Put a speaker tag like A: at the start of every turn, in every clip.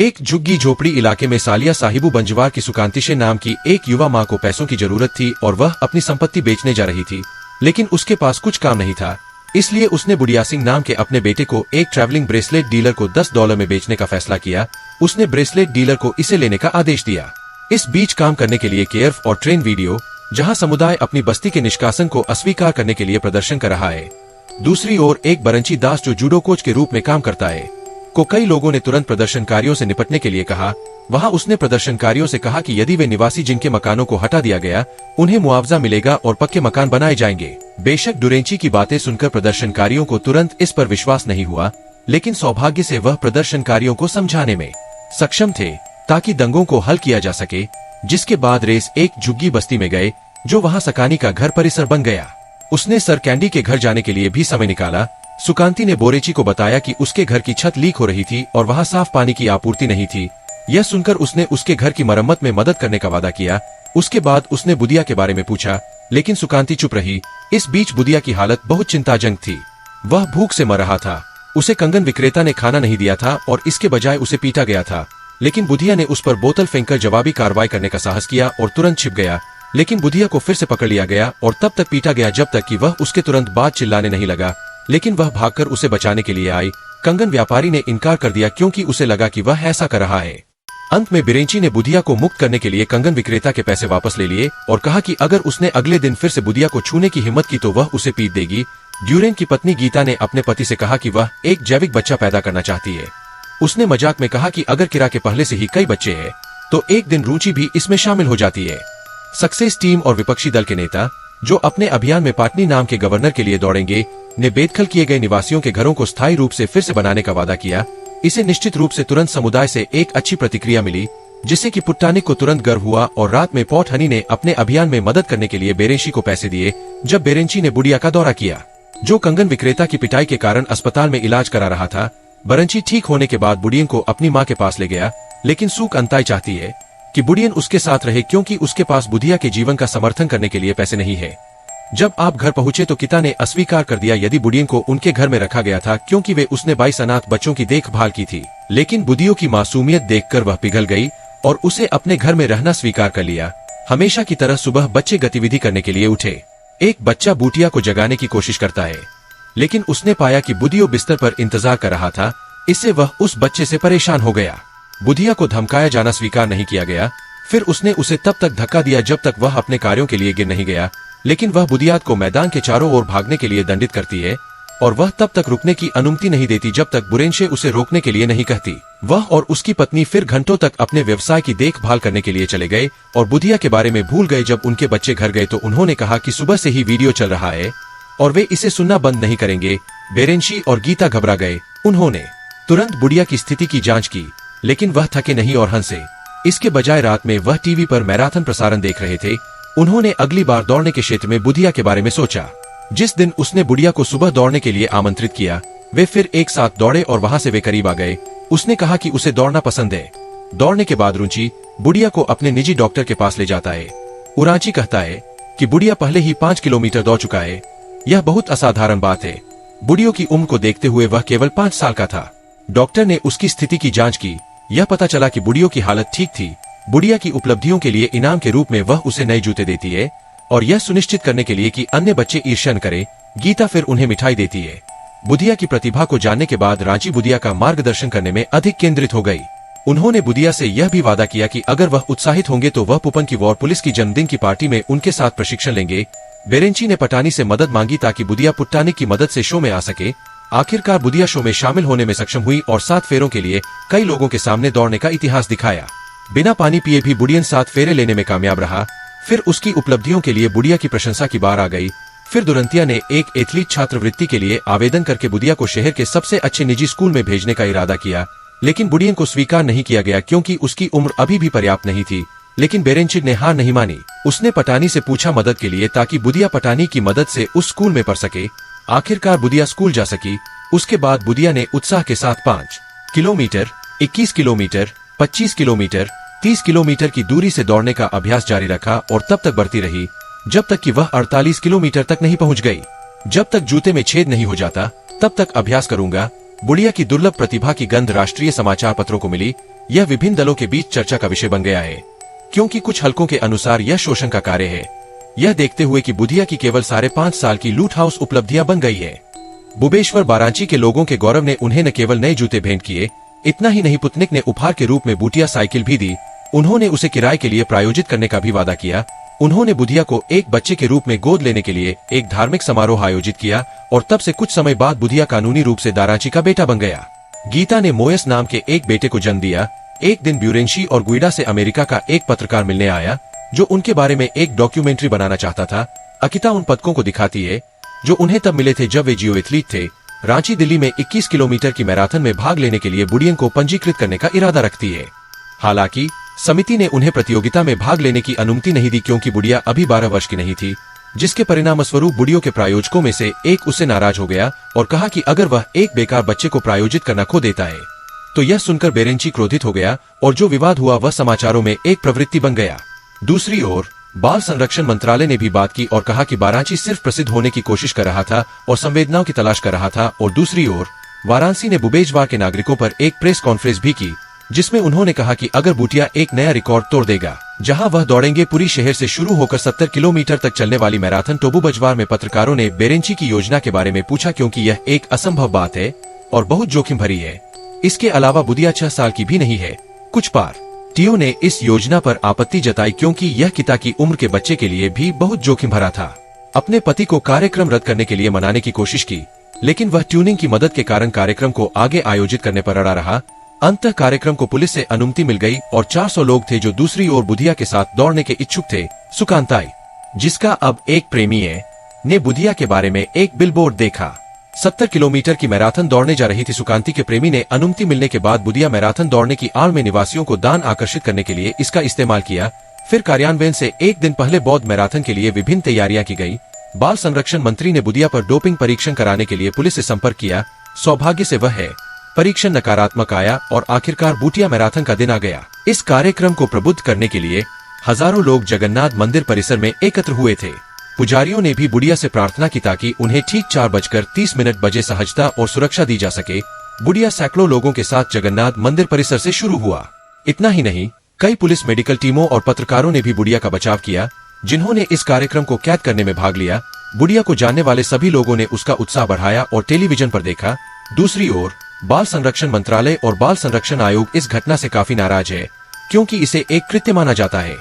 A: एक झुग्गी झोपड़ी इलाके में सालिया साहिबू बंजवार की सुकांतिशे नाम की एक युवा माँ को पैसों की जरूरत थी और वह अपनी संपत्ति बेचने जा रही थी, लेकिन उसके पास कुछ काम नहीं था। इसलिए उसने बुढ़िया सिंह नाम के अपने बेटे को एक ट्रैवलिंग ब्रेसलेट डीलर को $10 में बेचने का फैसला किया। उसने ब्रेसलेट डीलर को इसे लेने का आदेश दिया। इस बीच काम करने के लिए केएफ और ट्रेन वीडियो, जहां समुदाय अपनी बस्ती के निष्कासन को अस्वीकार करने के लिए प्रदर्शन कर रहा है। दूसरी ओर एक बरंची दास जो जूडो कोच के रूप में काम करता है को कई लोगों ने तुरंत प्रदर्शनकारियों से निपटने के लिए कहा। वहां उसने प्रदर्शनकारियों से कहा कि यदि वे निवासी जिनके मकानों को हटा दिया गया उन्हें मुआवजा मिलेगा और पक्के मकान बनाए जाएंगे। बेशक डुरेंची की बातें सुनकर प्रदर्शनकारियों को तुरंत इस पर विश्वास नहीं हुआ, लेकिन सौभाग्य से वह प्रदर्शनकारियों को समझाने में सक्षम थे ताकि दंगों को हल किया जा सके। जिसके बाद रेस एक झुग्गी बस्ती में गए जो वहां सकानी का घर परिसर बन गया। उसने सर कैंडी के घर जाने के लिए भी समय निकाला। सुकांती ने बोरेची को बताया कि उसके घर की छत लीक हो रही थी और वहां साफ पानी की आपूर्ति नहीं थी। यह सुनकर उसने उसके घर की मरम्मत में मदद करने का वादा किया। उसके बाद उसने बुदिया के बारे में पूछा, लेकिन सुकांती चुप रही। इस बीच बुदिया की हालत बहुत चिंताजनक थी। वह भूख से मर रहा था। उसे कंगन विक्रेता ने खाना नहीं दिया था और इसके बजाय उसे पीटा गया था। लेकिन बुधिया ने उस पर बोतल फेंककर जवाबी कार्रवाई करने का साहस किया और तुरंत छिप गया। लेकिन बुधिया को फिर से पकड़ लिया गया और तब तक पीटा गया जब तक कि वह उसके तुरंत बाद चिल्लाने नहीं लगा। लेकिन वह भागकर उसे बचाने के लिए आई। कंगन व्यापारी ने इनकार कर दिया क्योंकि उसे लगा कि वह ऐसा कर रहा है। अंत में बिरेंची ने बुधिया को मुक्त करने के लिए कंगन विक्रेता के पैसे वापस ले लिए और कहा कि अगर उसने अगले दिन फिर से बुधिया को छूने की हिम्मत की तो वह उसे पीट देगी। ड्यूरेन की पत्नी गीता ने अपने पति से कहा कि वह एक जैविक बच्चा पैदा करना चाहती है। उसने मजाक में कहा कि अगर किरा के पहले से ही कई बच्चे हैं तो एक दिन रुचि भी इसमें शामिल हो जाती है। सक्सेस टीम और विपक्षी दल के नेता जो अपने अभियान में पाटनी नाम के गवर्नर के लिए दौड़ेंगे ने बेदखल किए गए निवासियों के घरों को स्थायी रूप से फिर से बनाने का वादा किया। इसे निश्चित रूप से तुरंत समुदाय से एक अच्छी प्रतिक्रिया मिली, जिससे कि पुट्टानिक को तुरंत गर्व हुआ और रात में पॉट हनी ने अपने अभियान में मदद करने के लिए बेरेंची को पैसे दिए। जब बेरेंची ने बुढ़िया का दौरा किया जो कंगन विक्रेता की पिटाई के कारण अस्पताल में इलाज करा रहा था, बरंची ठीक होने के बाद बुढ़ियन को अपनी माँ के पास ले गया। लेकिन सूक अंताई चाहती है कि बुढ़ियन उसके साथ रहे क्योंकि उसके पास बुधिया के जीवन का समर्थन करने के लिए पैसे नहीं है। जब आप घर पहुंचे तो किता ने अस्वीकार कर दिया यदि बुढ़ियन को उनके घर में रखा गया था क्योंकि वे उसने 22 अनाथ बच्चों की देखभाल की थी। लेकिन बुधियों की मासूमियत देखकर वह पिघल गई और उसे अपने घर में रहना स्वीकार कर लिया। हमेशा की तरह सुबह बच्चे गतिविधि करने के लिए उठे। एक बच्चा बूटिया को जगाने की कोशिश करता है, लेकिन उसने पाया कि बुधियो बिस्तर पर इंतजार कर रहा था। इससे वह उस बच्चे से परेशान हो गया। बुधिया को धमकाया जाना स्वीकार नहीं किया गया। फिर उसने उसे तब तक धक्का दिया जब तक वह अपने कार्यों के लिए गिर नहीं गया। लेकिन वह बुधियात को मैदान के चारों ओर भागने के लिए दंडित करती है और वह तब तक रुकने की अनुमति नहीं देती जब तक बुरेंशे उसे रोकने के लिए नहीं कहती। वह और उसकी पत्नी फिर घंटों तक अपने व्यवसाय की देखभाल करने के लिए चले गए और बुधिया के बारे में भूल गए। जब उनके बच्चे घर गए तो उन्होंने कहा कि सुबह से ही वीडियो चल रहा है और वे इसे सुनना बंद नहीं करेंगे। बेरेंशी और गीता घबरा गए। उन्होंने तुरंत बुढ़िया की स्थिति की जांच की, लेकिन वह थके नहीं और हंसे। इसके बजाय रात में वह टीवी पर मैराथन प्रसारण देख रहे थे। उन्होंने अगली बार दौड़ने के क्षेत्र में बुधिया के बारे में सोचा। जिस दिन उसने बुढ़िया को सुबह दौड़ने के लिए आमंत्रित किया, वे फिर एक साथ दौड़े और वहां से वे करीब आ गए। उसने कहा कि उसे दौड़ना पसंद है। दौड़ने के बाद रुचि बुढ़िया को अपने निजी डॉक्टर के पास ले जाता है। उरांची कहता है कि बुढ़िया पहले ही 5 किलोमीटर दौड़ चुका है। यह बहुत असाधारण बात है। बुढ़ियों की उम्र को देखते हुए वह केवल 5 साल का था। डॉक्टर ने उसकी स्थिति की जांच की। यह पता चला कि बुढ़ियों की हालत ठीक थी। बुढ़िया की उपलब्धियों के लिए इनाम के रूप में वह उसे नए जूते देती है और यह सुनिश्चित करने के लिए कि अन्य बच्चे ईर्ष्या न करें, गीता फिर उन्हें मिठाई देती है। बुधिया की प्रतिभा को जानने के बाद रांची बुधिया का मार्गदर्शन करने में अधिक केंद्रित हो गई। उन्होंने बुधिया से यह भी वादा किया कि अगर वह उत्साहित होंगे तो वह पुपन की वॉर पुलिस की जन्मदिन की पार्टी में उनके साथ प्रशिक्षण लेंगे। बेरेंची ने पटानी से मदद मांगी ताकि बुधिया पुट्टानिक की मदद से शो में आ सके। आखिरकार बुधिया शो में शामिल होने में सक्षम हुई और 7 फेरों के लिए कई लोगों के सामने दौड़ने का इतिहास दिखाया। बिना पानी पिए भी बुढ़ियन 7 फेरे लेने में कामयाब रहा। फिर उसकी उपलब्धियों के लिए बुढ़िया की प्रशंसा की बार आ गई। फिर दुरंतिया ने एक एथलीट छात्रवृत्ति के लिए आवेदन करके बुधिया को शहर के सबसे अच्छे निजी स्कूल में भेजने का इरादा किया, लेकिन बुढ़ियन को स्वीकार नहीं किया गया क्योंकि उसकी उम्र अभी भी पर्याप्त नहीं थी। लेकिन बेरेंची ने हार नहीं मानी। उसने पटानी से पूछा मदद के लिए ताकि बुधिया पटानी की मदद से उस स्कूल में पढ़ सके। आखिरकार बुधिया स्कूल जा सकी। उसके बाद बुधिया ने उत्साह के साथ 5 किलोमीटर, 21 किलोमीटर, 25 किलोमीटर, 30 किलोमीटर की दूरी से दौड़ने का अभ्यास जारी रखा और तब तक बढ़ती रही जब तक कि वह 48 किलोमीटर तक नहीं पहुंच गई। जब तक जूते में छेद नहीं हो जाता तब तक अभ्यास करूंगा। बुढ़िया की दुर्लभ प्रतिभा की गंध राष्ट्रीय समाचार पत्रों को मिली। यह विभिन्न दलों के बीच चर्चा का विषय बन गया है, क्योंकि कुछ हलकों के अनुसार यह शोषण का कार्य है। यह देखते हुए कि बुधिया की केवल 5.5 साल की लूट हाउस उपलब्धियां बन गई है। बुबेश्वर बारांची के लोगों के गौरव ने उन्हें न केवल नए जूते भेंट किए, इतना ही नहीं पुतनिक ने उपहार के रूप में बूटिया साइकिल भी दी। उन्होंने उसे किराए के लिए प्रायोजित करने का भी वादा किया। उन्होंने बुधिया को एक बच्चे के रूप में गोद लेने के लिए एक धार्मिक समारोह आयोजित किया और तब से कुछ समय बाद बुधिया कानूनी रूप से दारांची का बेटा बन गया। गीता ने मोयस नाम के एक बेटे को जन्म दिया। एक दिन ब्यूरेंशी और गुइडा से अमेरिका का एक पत्रकार मिलने आया, जो उनके बारे में एक डॉक्यूमेंट्री बनाना चाहता था। अकिता उन पदकों को दिखाती है जो उन्हें तब मिले थे जब वे जियो एथलीट थे। रांची दिल्ली में 21 किलोमीटर की मैराथन में भाग लेने के लिए बुडियन को पंजीकृत करने का इरादा रखती है। हालांकि समिति ने उन्हें प्रतियोगिता में भाग लेने की अनुमति नहीं दी, क्योंकि बुडिया अभी 12 वर्ष की नहीं थी, जिसके परिणामस्वरूप बुडियो के प्रायोजकों में से एक उससे नाराज हो गया और कहा कि अगर वह एक बेकार बच्चे को प्रायोजित करना खो देता है तो यह सुनकर बेरेंची क्रोधित हो गया और जो विवाद हुआ वह समाचारों में एक प्रवृत्ति बन गया। दूसरी ओर बाल संरक्षण मंत्रालय ने भी बात की और कहा कि बारांची सिर्फ प्रसिद्ध होने की कोशिश कर रहा था और संवेदनाओं की तलाश कर रहा था। और दूसरी ओर वाराणसी ने बुबेजवार के नागरिकों पर एक प्रेस कॉन्फ्रेंस भी की, जिसमें उन्होंने कहा कि अगर बूटिया एक नया रिकॉर्ड तोड़ देगा, जहां वह दौड़ेंगे पुरी शहर से शुरू होकर 70 किलोमीटर तक चलने वाली मैराथन। टोबू बजवार में पत्रकारों ने बेरेंची की योजना के बारे में पूछा, क्योंकि यह एक असंभव बात है और बहुत जोखिम भरी है। इसके अलावा बुधिया 6 साल की भी नहीं है। कुछ पार्टियों ने इस योजना पर आपत्ति जताई, क्योंकि यह किता की उम्र के बच्चे के लिए भी बहुत जोखिम भरा था। अपने पति को कार्यक्रम रद्द करने के लिए मनाने की कोशिश की, लेकिन वह ट्यूनिंग की मदद के कारण कार्यक्रम को आगे आयोजित करने पर अड़ा रहा। अंततः कार्यक्रम को पुलिस से अनुमति मिल गई और 400 लोग थे जो दूसरी ओर बुधिया के साथ दौड़ने के इच्छुक थे। सुकांताई, जिसका अब एक प्रेमी है, ने बुधिया के बारे में एक बिलबोर्ड देखा। 70 किलोमीटर की मैराथन दौड़ने जा रही थी। सुकांती के प्रेमी ने अनुमति मिलने के बाद बुधिया मैराथन दौड़ने की आड़ में निवासियों को दान आकर्षित करने के लिए इसका इस्तेमाल किया। फिर कार्यान्वयन से एक दिन पहले बौद्ध मैराथन के लिए विभिन्न तैयारियां की गई। बाल संरक्षण मंत्री ने बुधिया पर डोपिंग परीक्षण कराने के लिए पुलिस से संपर्क किया। सौभाग्य से वह परीक्षण नकारात्मक आया और आखिरकार बूटिया मैराथन का दिन आ गया। इस कार्यक्रम को प्रबुद्ध करने के लिए हजारों लोग जगन्नाथ मंदिर परिसर में एकत्र हुए थे। पुजारियों ने भी बुडिया से प्रार्थना की ताकि उन्हें ठीक 4:30 बजे सहजता और सुरक्षा दी जा सके। बुडिया सैकड़ों लोगों के साथ जगन्नाथ मंदिर परिसर से शुरू हुआ। इतना ही नहीं, कई पुलिस, मेडिकल टीमों और पत्रकारों ने भी बुडिया का बचाव किया, जिन्होंने इस कार्यक्रम को कैद करने में भाग लिया। बुडिया को जानने वाले सभी लोगों ने उसका उत्साह बढ़ाया और टेलीविजन पर देखा। दूसरी ओर बाल संरक्षण मंत्रालय और बाल संरक्षण आयोग इस घटना से काफी नाराज है, क्योंकि इसे एक कृत्य माना जाता है।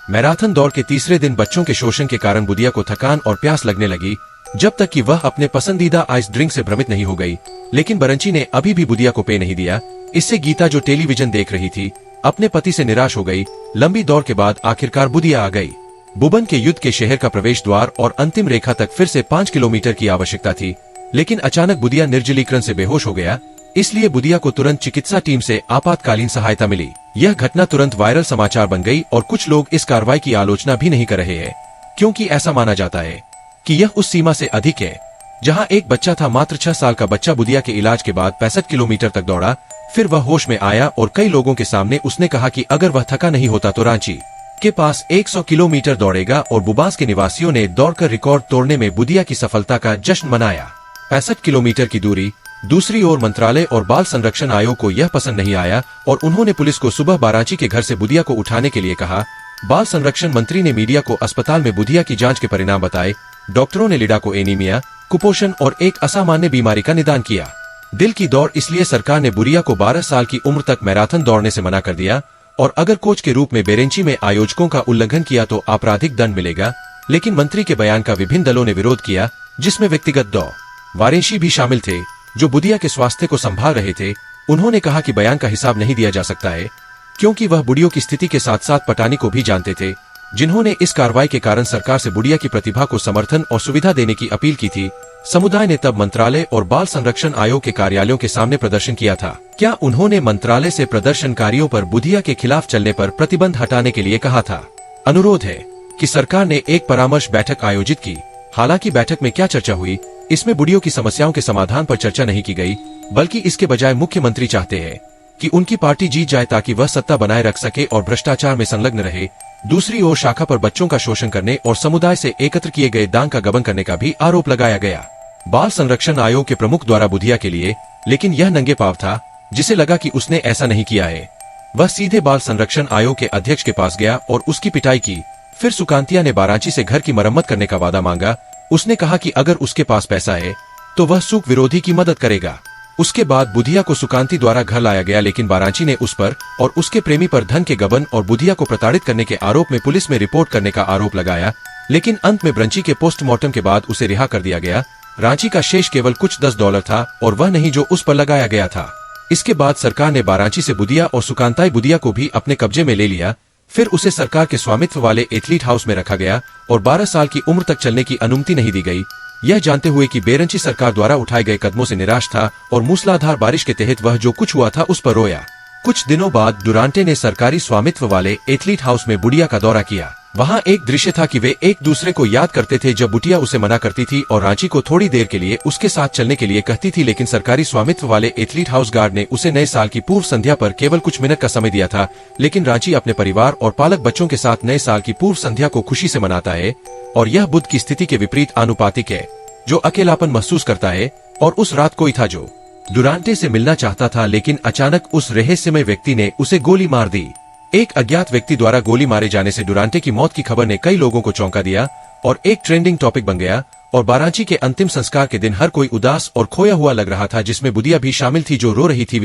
A: मैराथन दौड़ के तीसरे दिन बच्चों के शोषण के कारण बुधिया को थकान और प्यास लगने लगी, जब तक कि वह अपने पसंदीदा आइस ड्रिंक से भ्रमित नहीं हो गई। लेकिन बरंची ने अभी भी बुधिया को पेय नहीं दिया। इससे गीता, जो टेलीविजन देख रही थी, अपने पति से निराश हो गई। लंबी दौड़ के बाद आखिरकार बुधिया आ गई। बुबन के युद्ध के शहर का प्रवेश द्वार और अंतिम रेखा तक फिर से 5 किलोमीटर की आवश्यकता थी, लेकिन अचानक बुधिया निर्जलीकरण से बेहोश हो गया। इसलिए बुधिया को तुरंत चिकित्सा टीम से आपातकालीन सहायता मिली। यह घटना तुरंत वायरल समाचार बन गई और कुछ लोग इस कार्रवाई की आलोचना भी नहीं कर रहे हैं, क्योंकि ऐसा माना जाता है कि यह उस सीमा से अधिक है जहां एक बच्चा था। मात्र 6 साल का बच्चा बुधिया के इलाज के बाद 65 किलोमीटर तक दौड़ा। फिर वह होश में आया और कई लोगों के सामने उसने कहा कि अगर वह थका नहीं होता तो रांची के पास 100 किलोमीटर दौड़ेगा। और बुबास के निवासियों ने दौड़कर रिकॉर्ड तोड़ने में बुधिया की सफलता का जश्न मनाया। 65 किलोमीटर की दूरी। दूसरी ओर मंत्रालय और बाल संरक्षण आयोग को यह पसंद नहीं आया और उन्होंने पुलिस को सुबह बारांची के घर से बुधिया को उठाने के लिए कहा। बाल संरक्षण मंत्री ने मीडिया को अस्पताल में बुधिया की जांच के परिणाम बताए। डॉक्टरों ने लिडा को एनीमिया, कुपोषण और एक असामान्य बीमारी का निदान किया। दिल की दौड़। इसलिए सरकार ने बुधिया को 12 साल की उम्र तक मैराथन दौड़ने से मना कर दिया और अगर कोच के रूप में बेरेंची में आयोजकों का उल्लंघन किया तो आपराधिक दंड मिलेगा। लेकिन मंत्री के बयान का विभिन्न दलों ने विरोध किया, जिसमें व्यक्तिगत दो वारेंशी भी शामिल थे, जो बुधिया के स्वास्थ्य को संभाल रहे थे। उन्होंने कहा कि बयान का हिसाब नहीं दिया जा सकता है, क्योंकि वह बुढ़ियों की स्थिति के साथ साथ पटानी को भी जानते थे, जिन्होंने इस कार्रवाई के कारण सरकार से बुढ़िया की प्रतिभा को समर्थन और सुविधा देने की अपील की थी। समुदाय ने तब मंत्रालय और बाल संरक्षण आयोग के कार्यालयों के सामने प्रदर्शन किया था। क्या उन्होंने मंत्रालय से प्रदर्शनकारियों पर बुधिया के खिलाफ चलने पर प्रतिबंध हटाने के लिए कहा था? अनुरोध है कि सरकार ने एक परामर्श बैठक आयोजित की। हालांकि बैठक में क्या चर्चा हुई, इसमें बुढ़ियों की समस्याओं के समाधान पर चर्चा नहीं की गई, बल्कि इसके बजाय मुख्यमंत्री चाहते हैं कि उनकी पार्टी जीत जाए ताकि वह सत्ता बनाए रख सके और भ्रष्टाचार में संलग्न रहे। दूसरी ओर शाखा पर बच्चों का शोषण करने और समुदाय से एकत्र किए गए दान का गबन करने का भी आरोप लगाया गया बाल संरक्षण आयोग के प्रमुख द्वारा बुधिया के लिए। लेकिन यह नंगे पांव था, जिसे लगा कि उसने ऐसा नहीं किया है। वह सीधे बाल संरक्षण आयोग के अध्यक्ष के पास गया और उसकी पिटाई की। फिर सुकांतिया ने बारांची से घर की मरम्मत करने का वादा मांगा। उसने कहा कि अगर उसके पास पैसा है तो वह सुख विरोधी की मदद करेगा। उसके बाद बुधिया को सुकांति द्वारा घर लाया गया, लेकिन बारांची ने उस पर और उसके प्रेमी पर धन के गबन और बुधिया को प्रताड़ित करने के आरोप में पुलिस में रिपोर्ट करने का आरोप लगाया, लेकिन अंत में ब्रंची के पोस्टमार्टम के बाद उसे रिहा कर दिया गया। रांची का शेष केवल कुछ $10 था और वह नहीं जो उस पर लगाया गया था। इसके बाद सरकार ने बारांची से बुधिया और सुकांताई बुधिया को भी अपने कब्जे में ले लिया। फिर उसे सरकार के स्वामित्व वाले एथलीट हाउस में रखा गया और 12 साल की उम्र तक चलने की अनुमति नहीं दी गई। यह जानते हुए कि बेरंची सरकार द्वारा उठाए गए कदमों से निराश था और मूसलाधार बारिश के तहत वह जो कुछ हुआ था उस पर रोया। कुछ दिनों बाद डुरांटे ने सरकारी स्वामित्व वाले एथलीट हाउस में बुढ़िया का दौरा किया। वहाँ एक दृश्य था कि वे एक दूसरे को याद करते थे जब बुढ़िया उसे मना करती थी और रांची को थोड़ी देर के लिए उसके साथ चलने के लिए कहती थी, लेकिन सरकारी स्वामित्व वाले एथलीट हाउस गार्ड ने उसे नए साल की पूर्व संध्या पर केवल कुछ मिनट का समय दिया था। लेकिन रांची अपने परिवार और पालक बच्चों के साथ नए साल की पूर्व संध्या को खुशी से मनाता है और यह बुध की स्थिति के विपरीत आनुपातिक है, जो अकेलापन महसूस करता है। और उस रात कोई था जो डुरांटे से मिलना चाहता था, लेकिन अचानक उस रहस्यमय व्यक्ति ने उसे गोली मार दी। एक अज्ञात व्यक्ति द्वारा गोली मारे जाने से डुरांटे की मौत की खबर ने कई लोगों को चौंका दिया और एक ट्रेंडिंग टॉपिक बन गया। और बारांची के अंतिम संस्कार के दिन हर कोई उदास और खोया हुआ लग रहा था, जिसमें बुधिया भी शामिल थी जो रो रही थी।